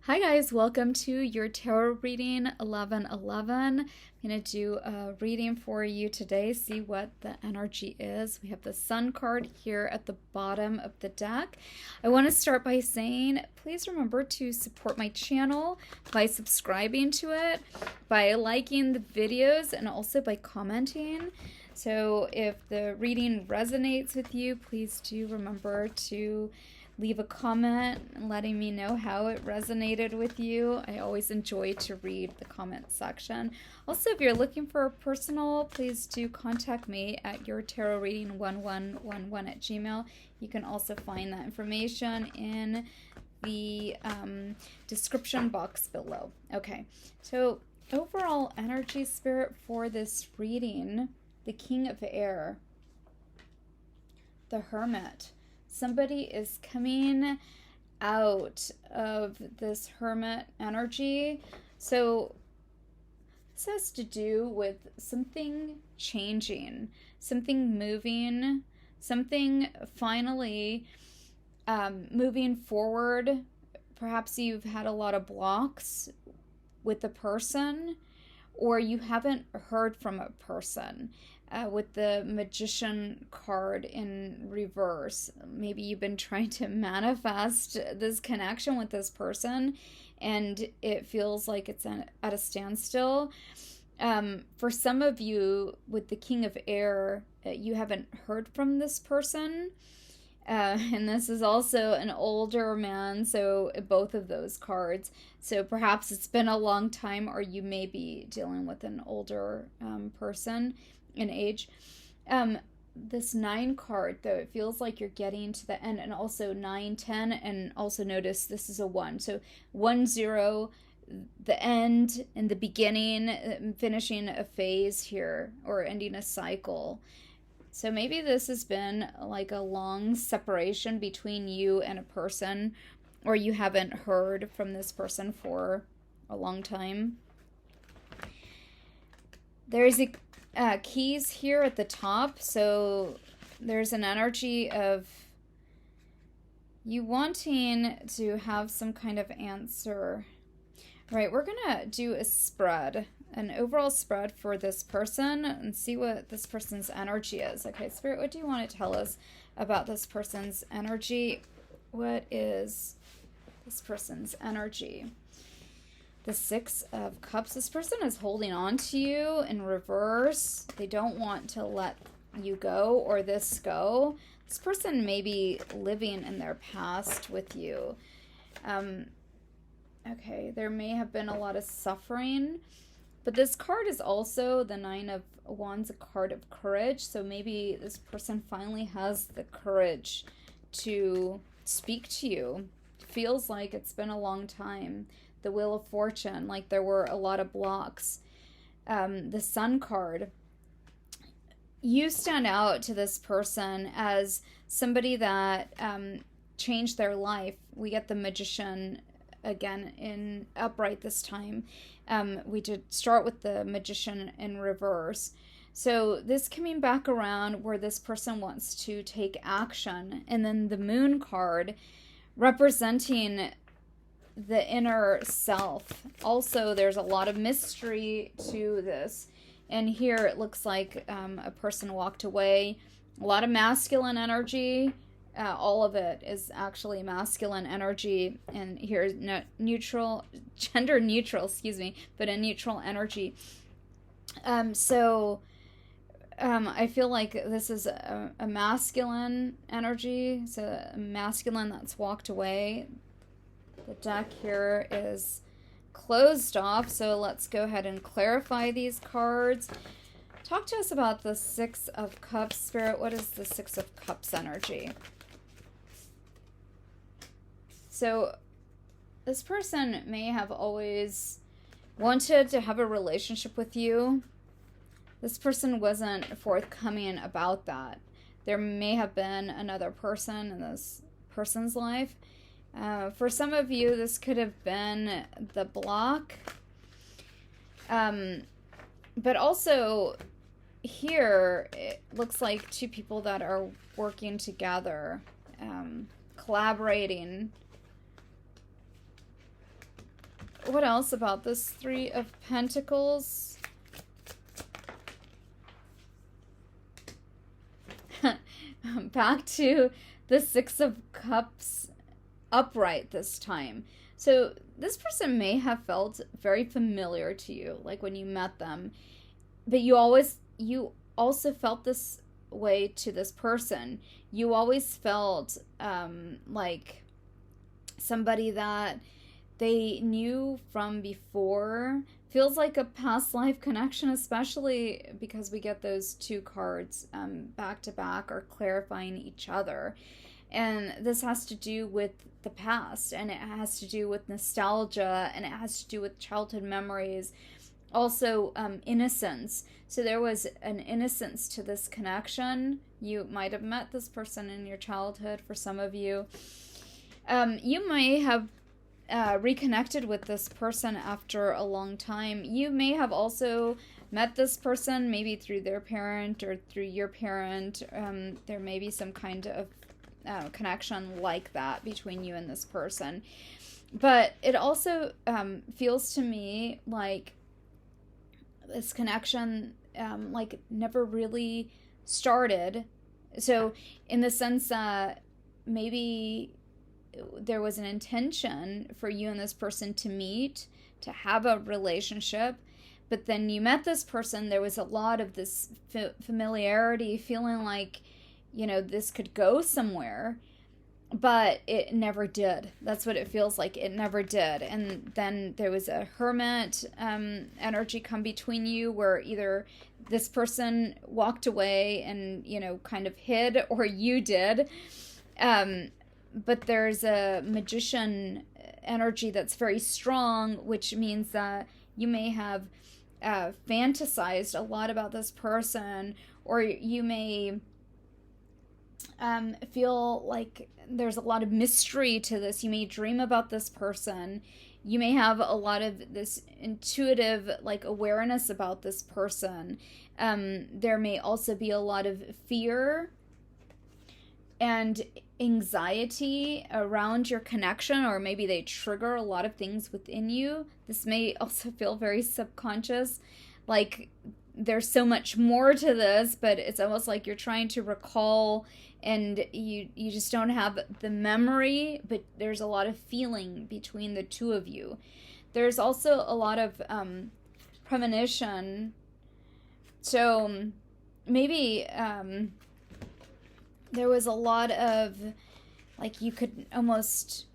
Hi guys, welcome to your tarot reading 1111. I'm going to do a reading for you today, see what the energy is. We have the Sun card here at the bottom of the deck. I want to start by saying, please remember to support my channel by subscribing to it, by liking the videos, and also by commenting. So if the reading resonates with you, please do remember to leave a comment letting me know how it resonated with you. I always enjoy to read the comment section. Also, if you're looking for a personal, please do contact me at yourtarotreading1111@gmail. You can also find that information in the description box below. Okay, so overall energy spirit for this reading, the King of Air, the Hermit. Somebody is coming out of this Hermit energy. So this has to do with something changing, something moving, something finally moving forward. Perhaps you've had a lot of blocks with a person, or you haven't heard from a person. With the Magician card in reverse, maybe you've been trying to manifest this connection with this person and it feels like it's at a standstill. For some of you with the King of Air, you haven't heard from this person. And this is also an older man, so both of those cards. So perhaps it's been a long time, or you may be dealing with an older person in age. This 9 card, though, it feels like you're getting to the end, and also 9, 10, and also notice this is a 1. So 1, 0, the end and the beginning, finishing a phase here, or ending a cycle. So maybe this has been like a long separation between you and a person, or you haven't heard from this person for a long time. There's a keys here at the top, so there's an energy of you wanting to have some kind of answer. All right, we're gonna do a spread, an overall spread for this person, and see what this person's energy is. Okay, Spirit, what do you want to tell us about this person's energy? What is this person's energy? The 6 of Cups. This person is holding on to you in reverse. They don't want to let you go or this go. This person may be living in their past with you. Okay, there may have been a lot of suffering. But this card is also the 9 of Wands, a card of courage. So maybe this person finally has the courage to speak to you. It feels like it's been a long time. The Wheel of Fortune, like there were a lot of blocks. The Sun card. You stand out to this person as somebody that changed their life. We get the Magician again in upright this time. We did start with the Magician in reverse. So this coming back around where this person wants to take action. And then the Moon card representing the inner self. Also, there's a lot of mystery to this. And here it looks like a person walked away. A lot of masculine energy. All of it is actually masculine energy. And here's neutral, gender neutral, but a neutral energy. I feel like this is a masculine energy. So a masculine that's walked away. The deck here is closed off, so let's go ahead and clarify these cards. Talk to us about the 6 of Cups, Spirit. What is the 6 of Cups energy? So this person may have always wanted to have a relationship with you. This person wasn't forthcoming about that. There may have been another person in this person's life. For some of you, this could have been the block. But also, here, it looks like 2 people that are working together, collaborating. what else about this Three of Pentacles? Back to the Six of Cups upright this time. So this person may have felt very familiar to you, like when you met them, but you also felt this way to this person. You always felt like somebody that they knew from before. Feels like a past life connection, especially because we get those two cards back to back or clarifying each other. And this has to do with the past, and it has to do with nostalgia, and it has to do with childhood memories. Also, innocence. So there was an innocence to this connection. You might have met this person in your childhood for some of you. You may have reconnected with this person after a long time. You may have also met this person maybe through their parent or through your parent. There may be some kind of connection like that between you and this person. But it also feels to me like this connection like never really started. So in the sense that maybe there was an intention for you and this person to meet, to have a relationship, but then you met this person, there was a lot of this familiarity, feeling like, you know, this could go somewhere, but it never did. That's what it feels like. It never did. And then there was a hermit energy come between you, where either this person walked away and, you know, kind of hid, or you did. But there's a magician energy that's very strong, which means that you may have fantasized a lot about this person, or you may feel like there's a lot of mystery to this. You may dream about this person. You may have a lot of this intuitive like awareness about this person. There may also be a lot of fear and anxiety around your connection, or maybe they trigger a lot of things within you. This may also feel very subconscious, like there's so much more to this, but it's almost like you're trying to recall and you just don't have the memory, but there's a lot of feeling between the two of you. There's also a lot of premonition. So maybe there was a lot of, like, you could almost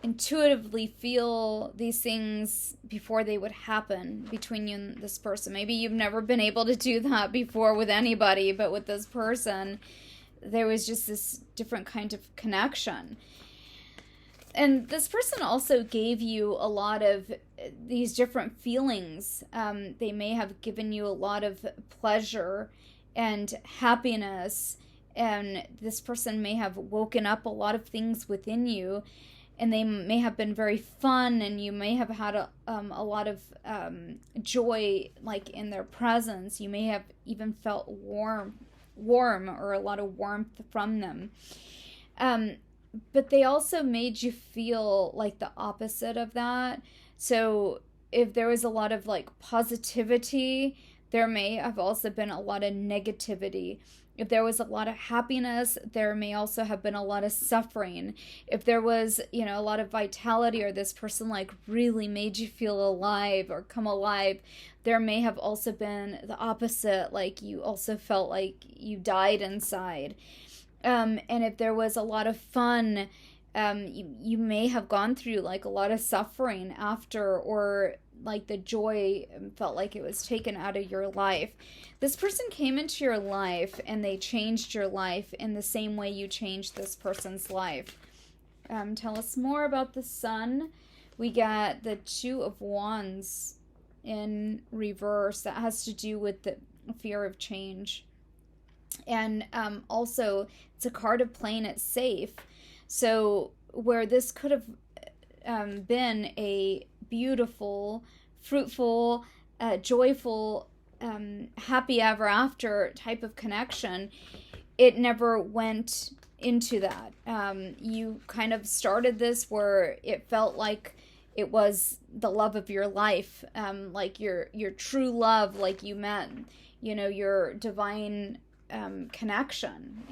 intuitively feel these things before they would happen between you and this person. Maybe you've never been able to do that before with anybody, but with this person, there was just this different kind of connection. And this person also gave you a lot of these different feelings. They may have given you a lot of pleasure and happiness, and this person may have woken up a lot of things within you, and they may have been very fun, and you may have had a lot of joy, like, in their presence. You may have even felt warm, or a lot of warmth from them. But they also made you feel like the opposite of that. So if there was a lot of like positivity, there may have also been a lot of negativity. If there was a lot of happiness, there may also have been a lot of suffering. If there was, you know, a lot of vitality, or this person like really made you feel alive or come alive, there may have also been the opposite, like you also felt like you died inside. And if there was a lot of fun, you may have gone through like a lot of suffering after, or like the joy felt like it was taken out of your life. This person came into your life and they changed your life in the same way you changed this person's life. Tell us more about the Sun. We got the Two of Wands in reverse. That has to do with the fear of change. And also, it's a card of playing it safe. So where this could have been a beautiful, fruitful, joyful, happy ever after type of connection, it never went into that. You kind of started this where it felt like it was the love of your life, like your true love, like you met, your divine connection.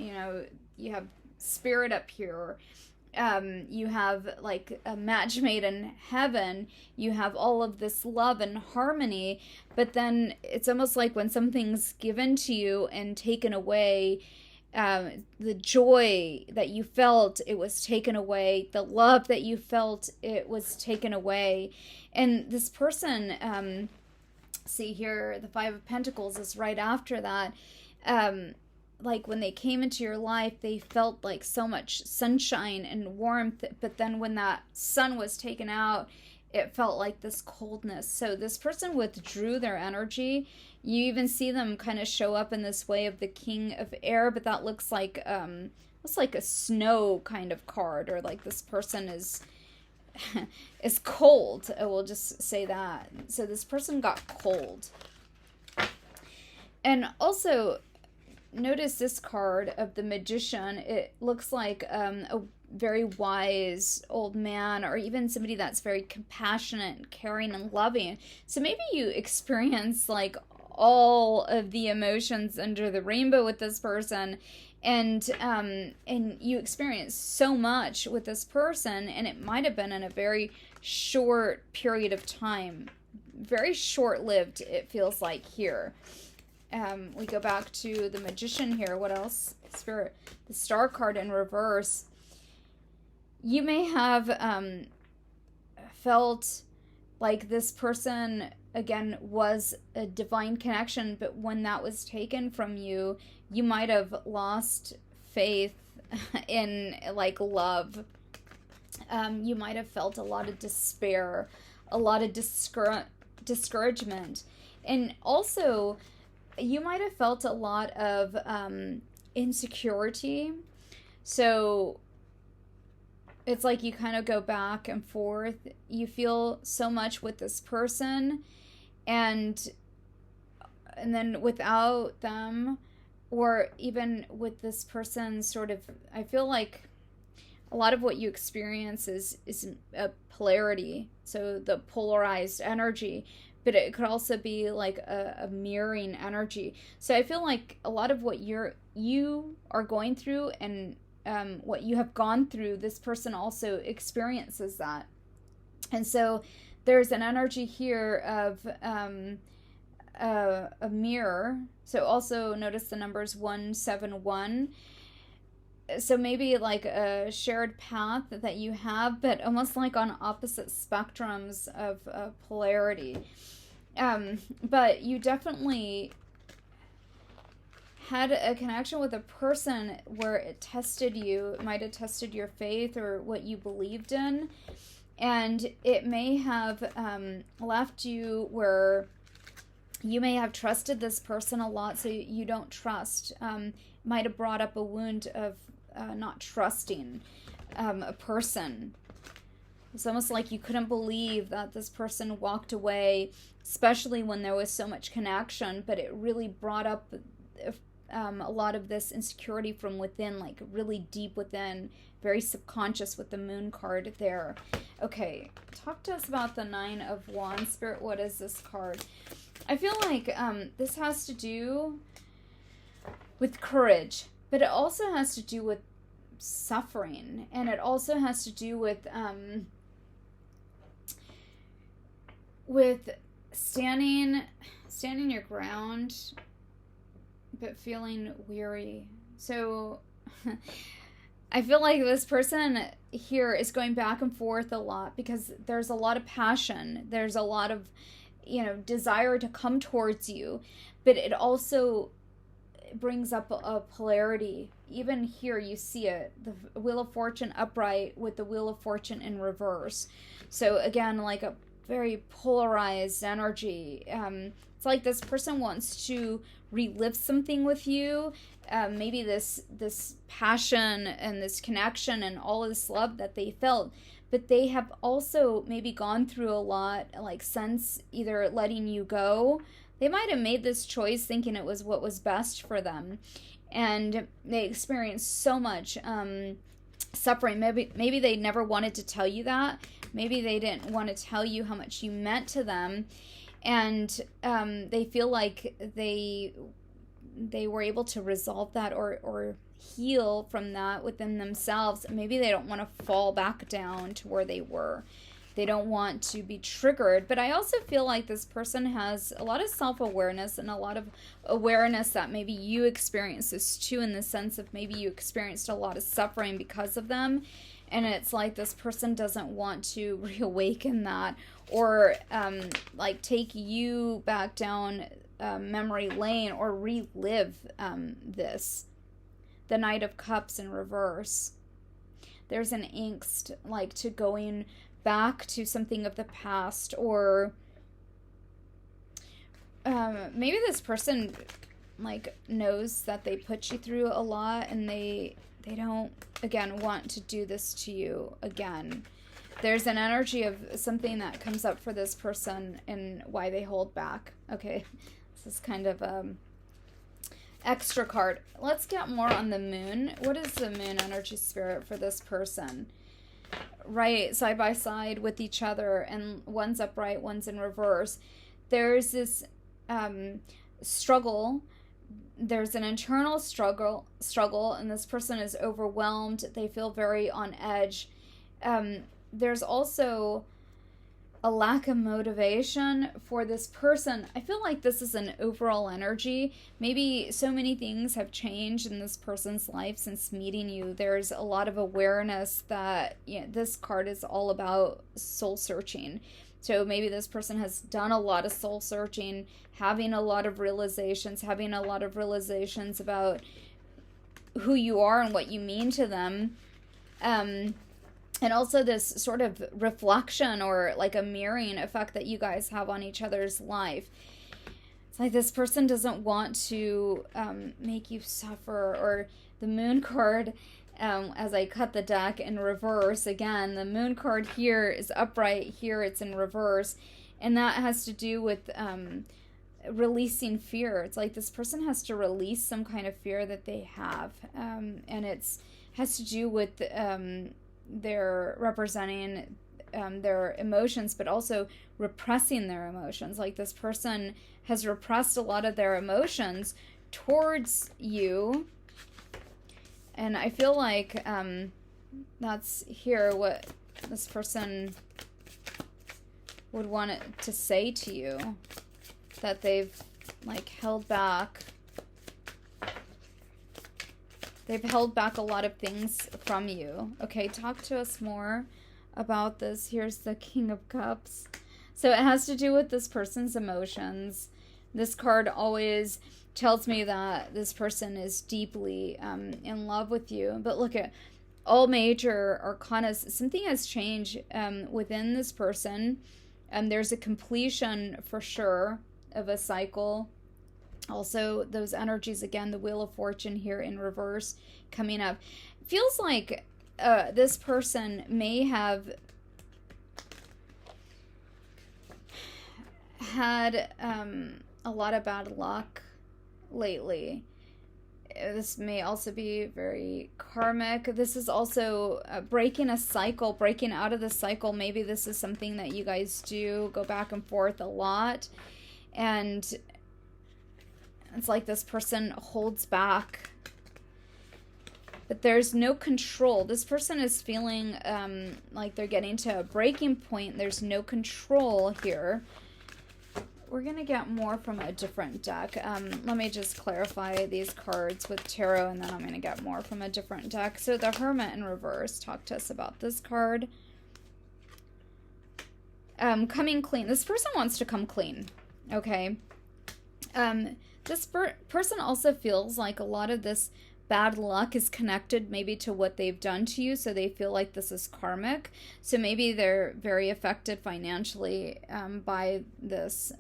You have spirit up here. You have like a match made in heaven. You have all of this love and harmony, but then it's almost like when something's given to you and taken away, the joy that you felt, it was taken away. The love that you felt, it was taken away. And this person, see here, the Five of Pentacles is right after that. Like when they came into your life, they felt like so much sunshine and warmth, but then when that sun was taken out, it felt like this coldness. So this person withdrew their energy. You even see them kind of show up in this way of the King of Air, but that looks like a snow kind of card, or like this person is is cold. I will just say that. So this person got cold. And also notice this card of the Magician. It looks like a very wise old man, or even somebody that's very compassionate and caring and loving. So maybe you experience like all of the emotions under the rainbow with this person, and you experience so much with this person, and it might have been in a very short period of time, very short-lived, it feels like here. We go back to the Magician here. What else? Spirit, the Star card in reverse. You may have felt like this person, again, was a divine connection, but when that was taken from you, you might have lost faith in like love. You might have felt a lot of despair, a lot of discouragement, and also you might have felt a lot of insecurity. So it's like you kind of go back and forth. You feel so much with this person, and then without them, or even with this person, sort of, I feel like a lot of what you experience is a polarity, so the polarized energy, but it could also be like a mirroring energy. So I feel like a lot of what you are going through, and what you have gone through, this person also experiences that. And so there's an energy here of a mirror. So also notice the numbers 171. So maybe like a shared path that you have, but almost like on opposite spectrums of polarity. But you definitely had a connection with a person where it tested you. It might have tested your faith or what you believed in. And it may have left you where you may have trusted this person a lot, so you don't trust. Might have brought up a wound of not trusting a person. It's almost like you couldn't believe that this person walked away, especially when there was so much connection, but it really brought up a lot of this insecurity from within, like really deep within, very subconscious with the Moon card there. Okay, talk to us about the Nine of Wands. Spirit, what is this card? I feel like this has to do with courage, but it also has to do with suffering, and it also has to do with standing your ground, but feeling weary. So I feel like this person here is going back and forth a lot, because there's a lot of passion. There's a lot of, desire to come towards you, but it also brings up a polarity. Even here you see it, the Wheel of Fortune upright with the Wheel of Fortune in reverse. So again, like a very polarized energy. It's like this person wants to relive something with you, maybe this passion and this connection and all of this love that they felt, but they have also maybe gone through a lot, like since either letting you go. They might have made this choice thinking it was what was best for them, and they experienced so much suffering. Maybe they never wanted to tell you that, maybe they didn't want to tell you how much you meant to them, and they feel like they were able to resolve that or heal from that within themselves. Maybe they don't want to fall back down to where they were. They don't want to be triggered. But I also feel like this person has a lot of self-awareness and a lot of awareness that maybe you experience this too, in the sense of maybe you experienced a lot of suffering because of them. And it's like this person doesn't want to reawaken that or like take you back down memory lane or relive this. The Knight of Cups in reverse. There's an angst like to going back to something of the past, or maybe this person like knows that they put you through a lot and they don't, again, want to do this to you again. There's an energy of something that comes up for this person and why they hold back. Okay, this is kind of extra card. Let's get more on the moon. What is the moon energy spirit for this person? Right, side by side with each other, and one's upright, one's in reverse. There's this struggle. There's an internal struggle, and this person is overwhelmed. They feel very on edge. There's also a lack of motivation for this person. I feel like this is an overall energy. Maybe so many things have changed in this person's life since meeting you. There's a lot of awareness that, you know, this card is all about soul searching. So maybe this person has done a lot of soul searching, having a lot of realizations about who you are and what you mean to them. And also this sort of reflection or like a mirroring effect that you guys have on each other's life. It's like this person doesn't want to make you suffer. Or the moon card, as I cut the deck in reverse, again, the moon card here is upright, here it's in reverse. And that has to do with releasing fear. It's like this person has to release some kind of fear that they have. And it's has to do with they're representing their emotions, but also repressing their emotions. Like this person has repressed a lot of their emotions towards you. And I feel like that's here what this person would want it to say to you, that they've like held back. They've held back a lot of things from you. Okay, talk to us more about this. Here's the King of Cups. So it has to do with this person's emotions. This card always tells me that this person is deeply in love with you. But look at all major arcana. Something has changed within this person. There's a completion for sure of a cycle. Also, those energies, again, the Wheel of Fortune here in reverse coming up. It feels like this person may have had a lot of bad luck lately. This may also be very karmic. This is also breaking a cycle, breaking out of the cycle. Maybe this is something that you guys do, go back and forth a lot. And it's like this person holds back, but there's no control. This person is feeling like they're getting to a breaking point. There's no control here. We're going to get more from a different deck. Let me just clarify these cards with tarot, and then I'm going to get more from a different deck. So the Hermit in reverse. Talk to us about this card. Coming clean. This person wants to come clean. Okay. This person also feels like a lot of this bad luck is connected maybe to what they've done to you, so they feel like this is karmic. So maybe they're very affected financially by this.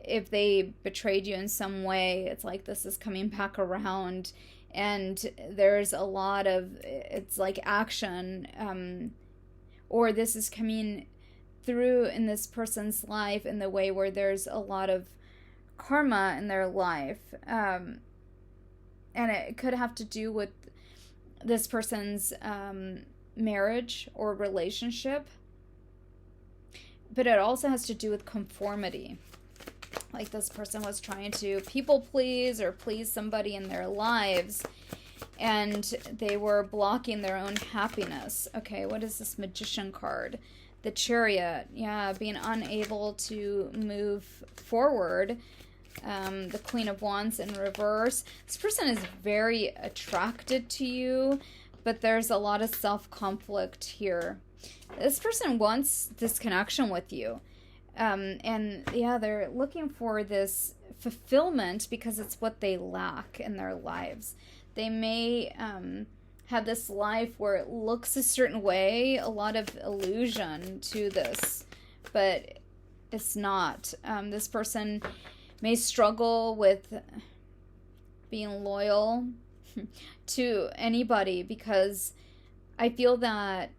If they betrayed you in some way, it's like this is coming back around, and there's a lot of, it's like action, or this is coming through in this person's life in the way where there's a lot of karma in their life, and it could have to do with this person's marriage or relationship, but it also has to do with conformity. Like this person was trying to people please or please somebody in their lives, and they were blocking their own happiness. Okay, what is this Magician card? The Chariot. Yeah, being unable to move forward. The Queen of Wands in reverse. This person is very attracted to you, but there's a lot of self-conflict here. This person wants this connection with you. And yeah, they're looking for this fulfillment because it's what they lack in their lives. They may have this life where it looks a certain way, a lot of illusion to this, but it's not. This person may struggle with being loyal to anybody, because I feel that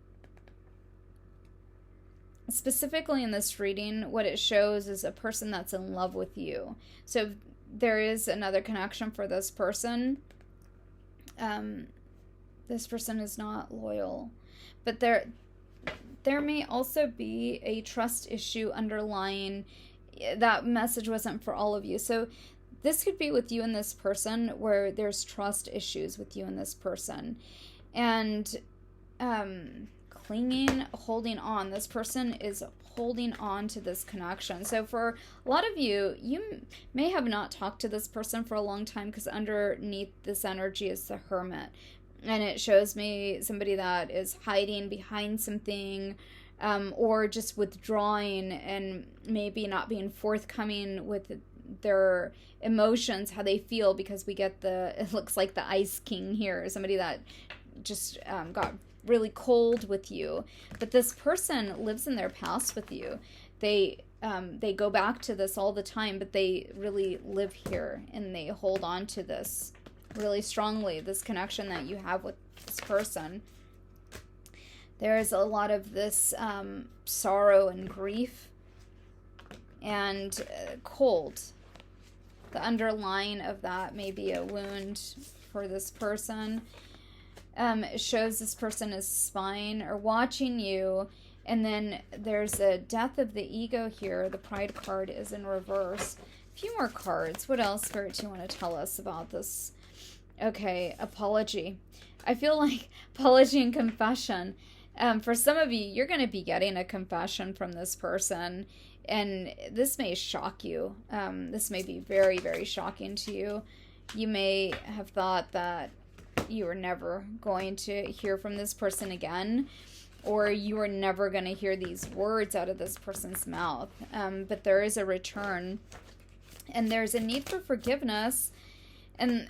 specifically in this reading, what it shows is a person that's in love with you. So there is another connection for this person. This person is not loyal, but there may also be a trust issue underlying. That message wasn't for all of you. So this could be with you and this person, where there's trust issues with you and this person. And clinging, holding on. This person is holding on to this connection. So for a lot of you, you may have not talked to this person for a long time, because underneath this energy is the Hermit. And it shows me somebody that is hiding behind something, or just withdrawing and maybe not being forthcoming with their emotions, how they feel, because we get it looks like the Ice King here, somebody that just got really cold with you. But this person lives in their past with you. They go back to this all the time, but they really live here, and they hold on to this really strongly, this connection that you have with this person. There is a lot of this sorrow and grief and cold. The underlying of that may be a wound for this person. It shows this person is spying or watching you. And then there's a death of the ego here. The Pride card is in reverse. A few more cards. What else, Spirit, do you want to tell us about this? Okay, apology. I feel like apology and confession. For some of you, you're going to be getting a confession from this person, and this may shock you. This may be very, very shocking to you. You may have thought that you were never going to hear from this person again, or you were never going to hear these words out of this person's mouth. But there is a return, and there's a need for forgiveness. And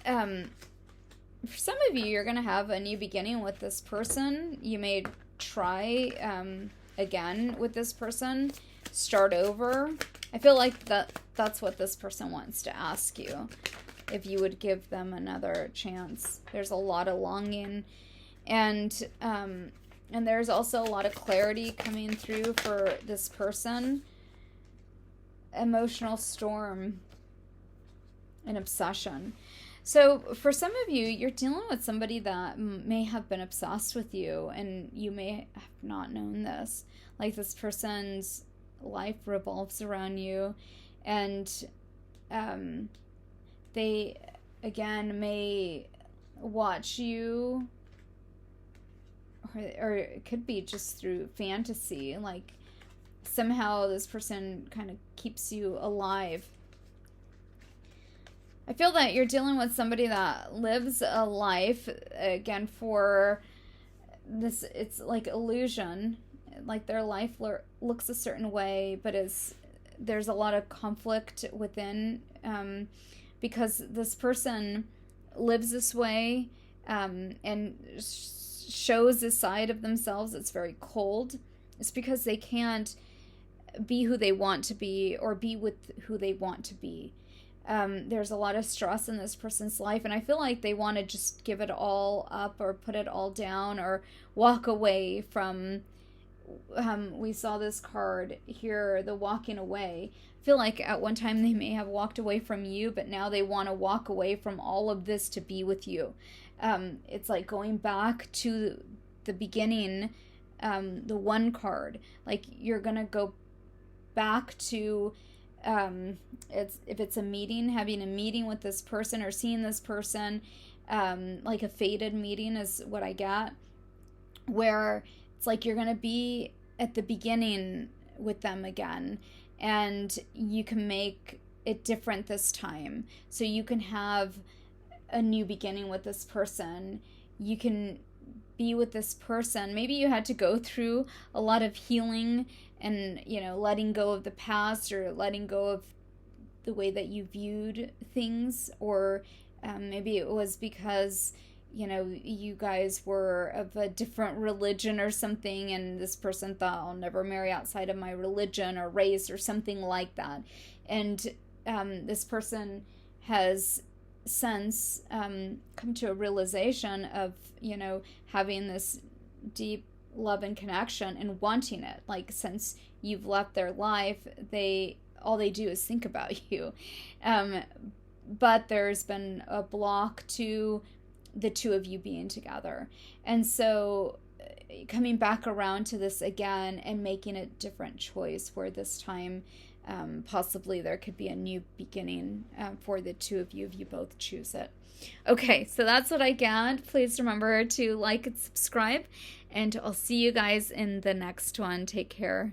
for some of you, you're going to have a new beginning with this person. You may try again with this person, start over. I feel like that's what this person wants to ask you, if you would give them another chance. There's a lot of longing, and there's also a lot of clarity coming through for this person. Emotional storm and obsession. So for some of you, you're dealing with somebody that may have been obsessed with you, and you may have not known this. Like, this person's life revolves around you, and they, again, may watch you, or it could be just through fantasy. Like, somehow this person kind of keeps you alive. I feel that you're dealing with somebody that lives a life, again, for this, it's like illusion. Like, their life looks a certain way, but there's a lot of conflict within, because this person lives this way, and shows this side of themselves that's very cold. It's because they can't be who they want to be, or be with who they want to be. There's a lot of stress in this person's life, and I feel like they want to just give it all up, or put it all down, or walk away from, we saw this card here, the walking away. I feel like at one time they may have walked away from you, but now they want to walk away from all of this to be with you. It's like going back to the beginning, the one card, like you're gonna go back to, if it's a meeting, having a meeting with this person or seeing this person, like a fated meeting is what I get, where it's like you're gonna be at the beginning with them again, and you can make it different this time. So you can have a new beginning with this person. You can be with this person. Maybe you had to go through a lot of healing and, you know, letting go of the past, or letting go of the way that you viewed things, or maybe it was because, you know, you guys were of a different religion or something, and this person thought, I'll never marry outside of my religion or race or something like that. And this person has since come to a realization of, you know, having this deep love and connection and wanting it. Like, since you've left their life, all they do is think about you. But there's been a block to the two of you being together. And so coming back around to this again and making a different choice, where this time possibly there could be a new beginning for the two of you if you both choose it. Okay, so that's what I got. Please remember to like and subscribe, and I'll see you guys in the next one. Take care.